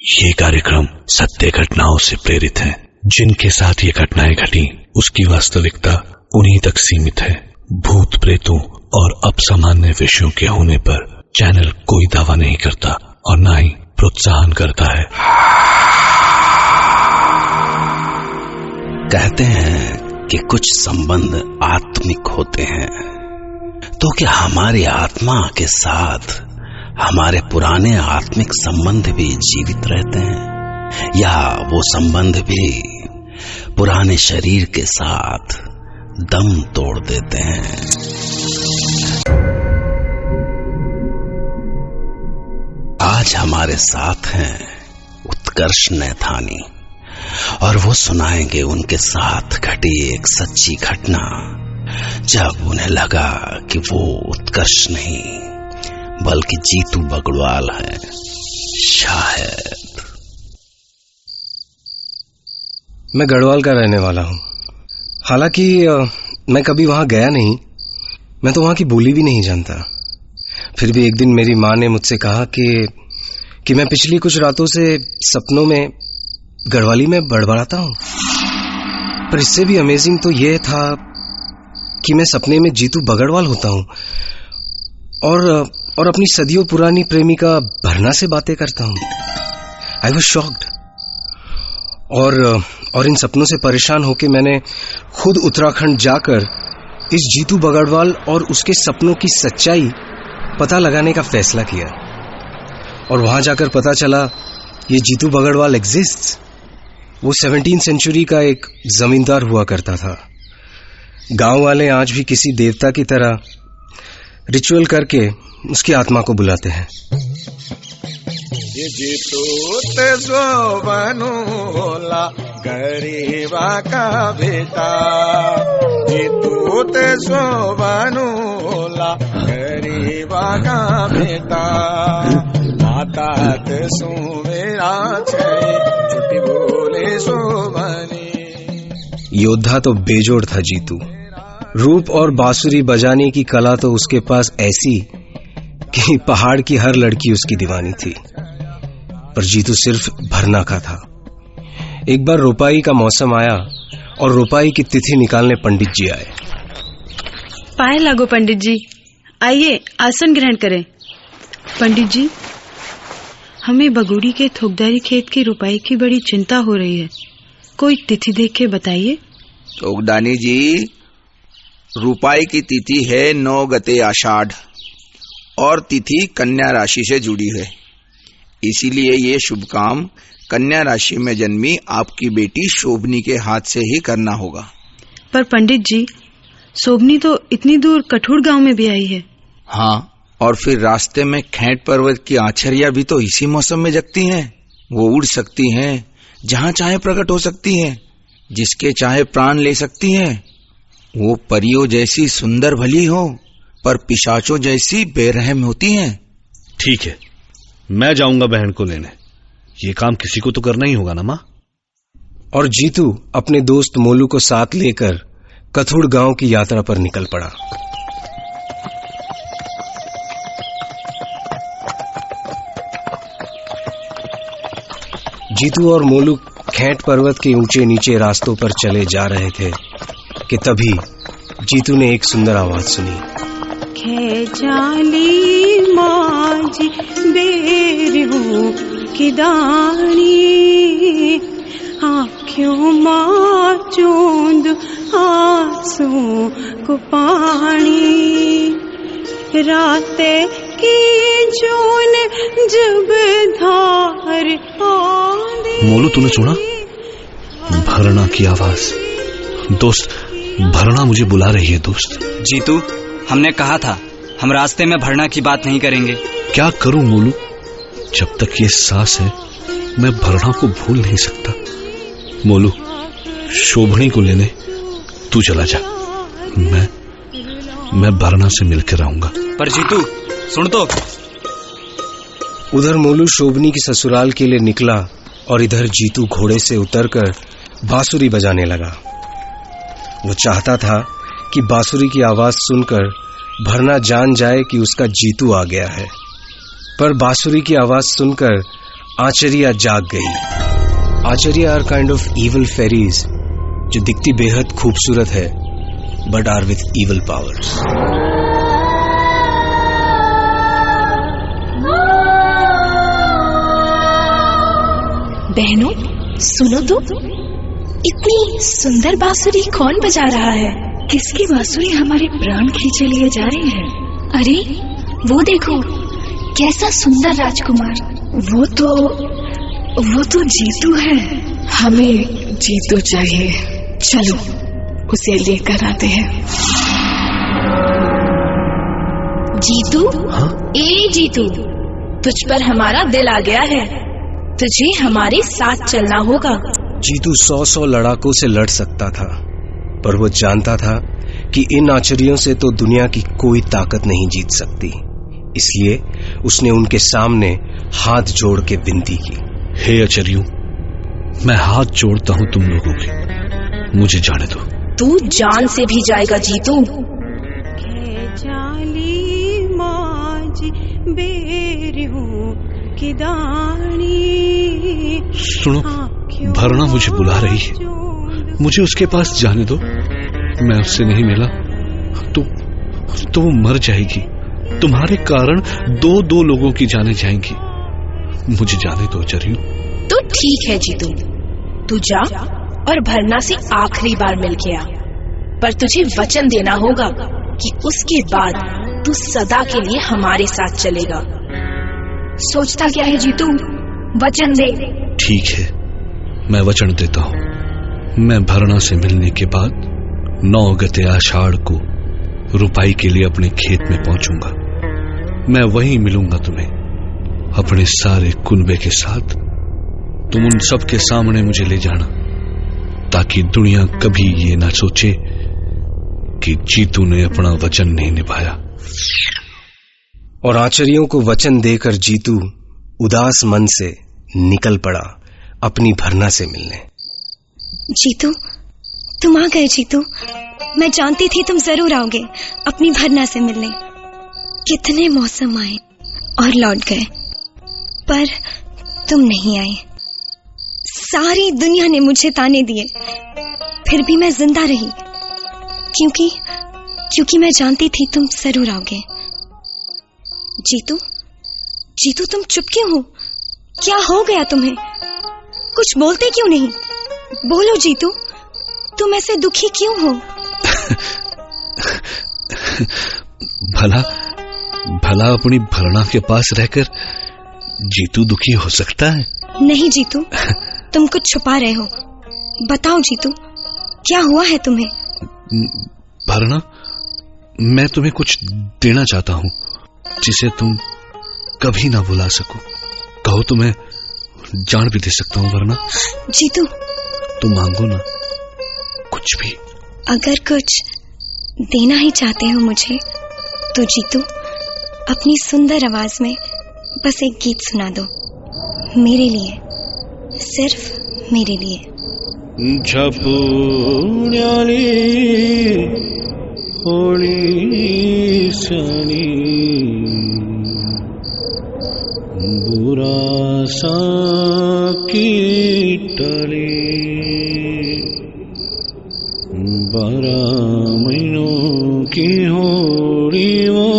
ये कार्यक्रम सत्य घटनाओं से प्रेरित है। जिनके साथ ये घटनाएं घटी उसकी वास्तविकता उन्हीं तक सीमित है। भूत प्रेतों और असामान्य विषयों के होने पर चैनल कोई दावा नहीं करता और न ही प्रोत्साहन करता है। कहते हैं कि कुछ संबंध आत्मिक होते हैं, तो क्या हमारी आत्मा के साथ हमारे पुराने आत्मिक संबंध भी जीवित रहते हैं, या वो संबंध भी पुराने शरीर के साथ दम तोड़ देते हैं? आज हमारे साथ हैं उत्कर्ष नैथानी और वो सुनाएंगे उनके साथ घटी एक सच्ची घटना, जब उन्हें लगा कि वो उत्कर्ष नहीं बल्कि जीतू बगड़वाल है। शायद मैं गढ़वाल का रहने वाला हूँ। हालांकि मैं कभी वहां गया नहीं, मैं तो वहां की बोली भी नहीं जानता। फिर भी एक दिन मेरी माँ ने मुझसे कहा कि मैं पिछली कुछ रातों से सपनों में गढ़वाली में बड़बड़ाता हूँ। पर इससे भी अमेजिंग तो यह था कि मैं सपने में जीतू बगड़वाल होता हूँ और अपनी सदियों पुरानी प्रेमिका भरना से बातें करता हूँ। आई वॉज शॉक्ड और इन सपनों से परेशान होकर मैंने खुद उत्तराखंड जाकर इस जीतू बगड़वाल और उसके सपनों की सच्चाई पता लगाने का फैसला किया। और वहां जाकर पता चला ये जीतू बगड़वाल एग्जिस्ट्स। वो 17वीं सेंचुरी का एक जमींदार हुआ करता था। गांव वाले आज भी किसी देवता की तरह रिचुअल करके उसकी आत्मा को बुलाते हैं। ये जीतू ते सोबनु होला गरीबा का बेटा, जीतू ते सोबनु होला गरीबा का बेटा, माता ते सुमेरा छे छुट्टी बोले सोबनी। योद्धा तो बेजोड़ था जीतू। रूप और बांसुरी बजाने की कला तो उसके पास ऐसी कि पहाड़ की हर लड़की उसकी दीवानी थी। पर जीतू सिर्फ भरना का था। एक बार रोपाई का मौसम आया और रोपाई की तिथि निकालने पंडित जी आए। पाए लागो पंडित जी, आइए आसन ग्रहण करें। पंडित जी, हमें बगुड़ी के थोकदारी खेत की रोपाई की बड़ी चिंता हो रही है, कोई तिथि देख के बताइए। थोकदानी जी, रुपाई की तिथि है 9 गते आषाढ़ और तिथि कन्या राशि से जुड़ी है, इसीलिए ये शुभ काम कन्या राशि में जन्मी आपकी बेटी शोभनी के हाथ से ही करना होगा। पर पंडित जी, शोभनी तो इतनी दूर कठुर गांव में भी आई है। हाँ, और फिर रास्ते में खेट पर्वत की आछरिया भी तो इसी मौसम में जगती हैं। वो उड़ सकती हैं, जहाँ चाहे प्रकट हो सकती हैं, जिसके चाहे प्राण ले सकती हैं। वो परियों जैसी सुंदर भली हो, पर पिशाचों जैसी बेरहम होती हैं। ठीक है, मैं जाऊंगा बहन को लेने। ये काम किसी को तो करना ही होगा ना माँ। और जीतू अपने दोस्त मोलू को साथ लेकर कथुड़ गांव की यात्रा पर निकल पड़ा। जीतू और मोलू खेट पर्वत के ऊंचे नीचे रास्तों पर चले जा रहे थे कि तभी जीतू ने एक सुंदर आवाज सुनी। खेचाली माजी बेरू की दानी, आँखों माँ चूंद आंसू को पानी, राते की जून जब धार आंधी। मोलू, तूने सुना? भरना की आवाज। दोस्त, भरना मुझे बुला रही है। दोस्त जीतू, हमने कहा था हम रास्ते में भरना की बात नहीं करेंगे। क्या करूं मोलू, जब तक ये सांस है मैं भरना को भूल नहीं सकता। मोलू, शोभनी को लेने तू चला जा, मैं भरना से मिलकर आऊंगा। पर जीतू सुन तो। उधर मोलू शोभनी की ससुराल के लिए निकला और इधर जीतू घोड़े से उतरकर बांसुरी बजाने लगा। वो चाहता था कि बांसुरी की आवाज सुनकर भरना जान जाए कि उसका जीतू आ गया है। पर बांसुरी की आवाज सुनकर आचर्या जाग गई। आचर्या are kind of evil fairies जो दिखती बेहद खूबसूरत है but are with evil powers। बहनों सुनो तो, इतनी सुंदर बांसुरी कौन बजा रहा है? किसकी बांसुरी हमारे प्राण खींचे लिए जा रही है? अरे वो देखो, कैसा सुंदर राजकुमार। वो तो जीतू है। हमें जीतू चाहिए, चलो उसे लेकर आते हैं। जीतू, हाँ? ए जीतू, तुझ पर हमारा दिल आ गया है, तुझे हमारे साथ चलना होगा। जीतू 100 लड़ाकों से लड़ सकता था, पर वो जानता था कि इन आचर्यों से तो दुनिया की कोई ताकत नहीं जीत सकती। इसलिए उसने उनके सामने हाथ जोड़ के विनती की। हे आचर्यों, मैं हाथ जोड़ता हूं तुम लोगों के, मुझे जाने दो। तू जान से भी जाएगा जीतू। सुनो, भरना मुझे बुला रही है, मुझे उसके पास जाने दो। मैं उससे नहीं मिला तो वो मर जाएगी। तुम्हारे कारण दो लोगों की जाने जाएंगी। मुझे जाने दो आचर्यों। तो ठीक है जीतू, तू जा और भरना से आखिरी बार मिल के आ, पर तुझे वचन देना होगा कि उसके बाद तू सदा के लिए हमारे साथ चलेगा। सोचता क्या है जीतू, वचन दे। ठीक है, मैं वचन देता हूं। मैं भरना से मिलने के बाद 9 गते आषाढ़ को रुपाई के लिए अपने खेत में पहुंचूंगा। मैं वहीं मिलूंगा तुम्हें, अपने सारे कुनबे के साथ। तुम उन सब के सामने मुझे ले जाना, ताकि दुनिया कभी ये ना सोचे कि जीतू ने अपना वचन नहीं निभाया। और आचर्यों को वचन देकर जीतू उदास मन से निकल पड़ा अपनी भरना से मिलने। जीतू, तुम आ गए। जीतू, मैं जानती थी तुम जरूर आओगे अपनी भरना से मिलने। कितने मौसम आए और लौट गए, पर तुम नहीं आए। सारी दुनिया ने मुझे ताने दिए, फिर भी मैं जिंदा रही, क्योंकि मैं जानती थी तुम जरूर आओगे। जीतू, जीतू, तुम चुप क्यों हो? क्या हो गया तुम्हें? कुछ बोलते क्यों नहीं? बोलो जीतू, तुम ऐसे दुखी क्यों हो? भला अपनी भरना के पास रहकर जीतू दुखी हो सकता है? नहीं जीतू, तुम कुछ छुपा रहे हो। बताओ जीतू, क्या हुआ है तुम्हें? भरना, मैं तुम्हें कुछ देना चाहता हूं जिसे तुम कभी ना भुला सको। कहो तो मैं जान भी दे सकता हूं। वरना जीतू, तुम मांगो ना, कुछ भी। अगर कुछ देना ही चाहते हो मुझे, तो जीतू अपनी सुंदर आवाज में बस एक गीत सुना दो, मेरे लिए, सिर्फ मेरे लिए। झपुण्याली होळी सणी बुरासा कीटली 12 महीनों की होळी वो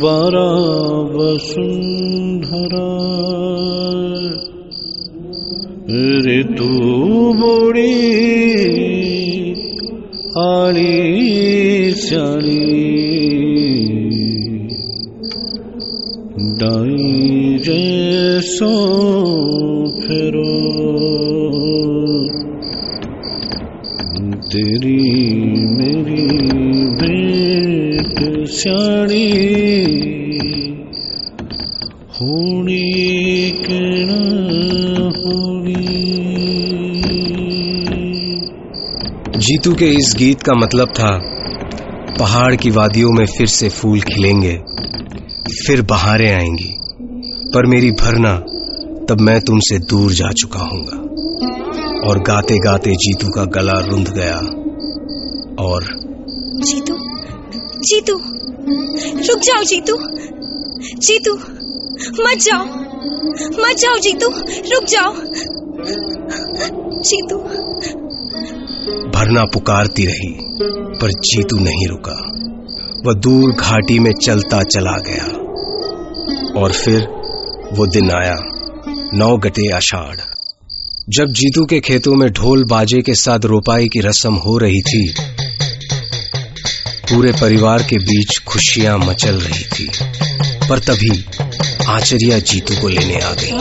12 वसुंधरा ऋतु बोड़ी आली स्याली दाई जैसो फेरो तेरी मेरी भेंट स्याली होनी के ना जीतू के इस गीत का मतलब था, पहाड़ की वादियों में फिर से फूल खिलेंगे, फिर बहारें आएंगी, पर मेरी भरना तब मैं तुमसे दूर जा चुका हूंगा। और गाते गाते जीतू का गला रुंध गया और जीतू, जीतू, रुक जाओ जीतू, जीतू, मत जाओ, मत जाओ जीतू, रुक जाओ जीतू। भरना पुकारती रही पर जीतू नहीं रुका। वह दूर घाटी में चलता चला गया। और फिर वो दिन आया, 9 गते आषाढ़, जब जीतू के खेतों में ढोल बाजे के साथ रोपाई की रस्म हो रही थी। पूरे परिवार के बीच खुशियां मचल रही थी। पर तभी आचरिया जीतू को लेने आ गई।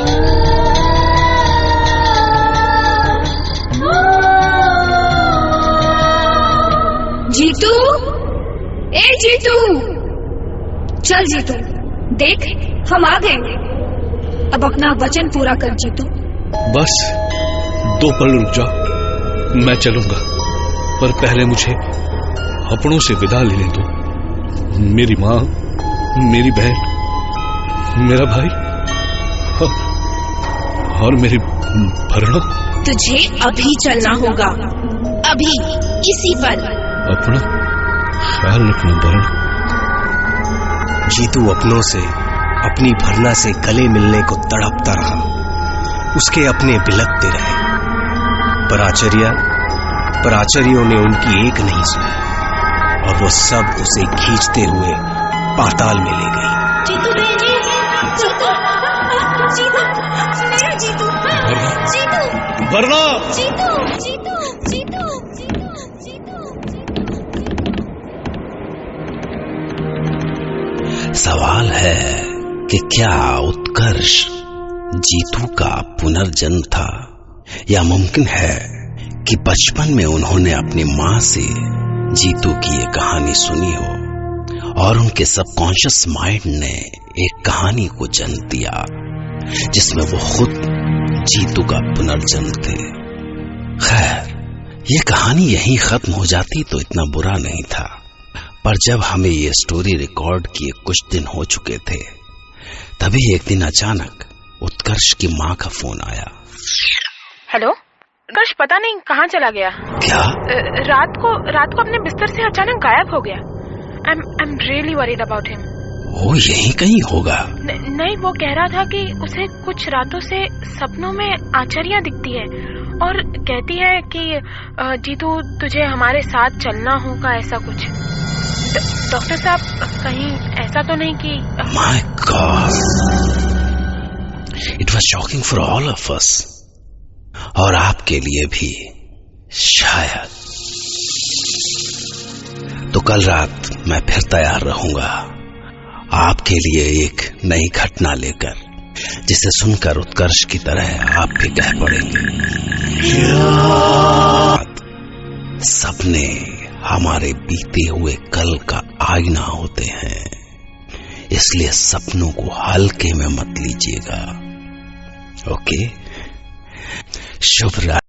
जीतू, ए जीतू, चल जीतू, देख हम आ गए। अब अपना वचन पूरा कर जीतू। बस 2 पल रुक जाओ, मैं चलूंगा, पर पहले मुझे अपनों से विदा लेने दो। मेरी माँ, मेरी बहन, मेरा भाई और मेरी भरणा। तुझे अभी चलना होगा, अभी, इसी पल। अपना ख्याल रखना भरणा। जीतू अपनों से, अपनी भरना से गले मिलने को तड़पता रहा। उसके अपने बिलखते रहे, पर आचार्यों ने उनकी एक नहीं सुनी और वो सब उसे खींचते हुए पाताल में ले गई। जीतू, जीतू, जीतू, मेरा जीतू, जीतू, भरणा, जीतू, जीतू, जीतू, जीतू। सवाल है कि क्या उत्कर्ष जीतू का पुनर्जन्म था, या मुमकिन है कि बचपन में उन्होंने अपनी माँ से जीतू की ये कहानी सुनी हो और उनके सबकॉन्शियस माइंड ने एक कहानी को जन्म दिया जिसमें वो खुद जीतू का पुनर्जन्म थे। खैर, ये कहानी यहीं खत्म हो जाती तो इतना बुरा नहीं था, पर जब हमें ये स्टोरी रिकॉर्ड किए कुछ दिन हो चुके थे, तभी एक दिन अचानक उत्कर्ष की माँ का फोन आया। हेलो उत्कर्ष, पता नहीं कहाँ चला गया। क्या? रात को अपने बिस्तर से अचानक गायब हो गया। I'm really worried about him. वो यहीं कहीं होगा। नहीं, वो कह रहा था कि उसे कुछ रातों से सपनों में आचार्या दिखती है और कहती है कि जीतू तुझे हमारे साथ चलना होगा, ऐसा कुछ। डॉक्टर साहब, कहीं ऐसा तो नहीं कि? My God, it was shocking for all of us, और आपके लिए भी शायद। तो कल रात मैं फिर तैयार रहूंगा आपके लिए एक नई घटना लेकर, जिसे सुनकर उत्कर्ष की तरह आप भी कह पड़ेंगे। सपने हमारे बीते हुए कल का आईना होते हैं, इसलिए सपनों को हल्के में मत लीजिएगा। ओके, शुभ रात्रि।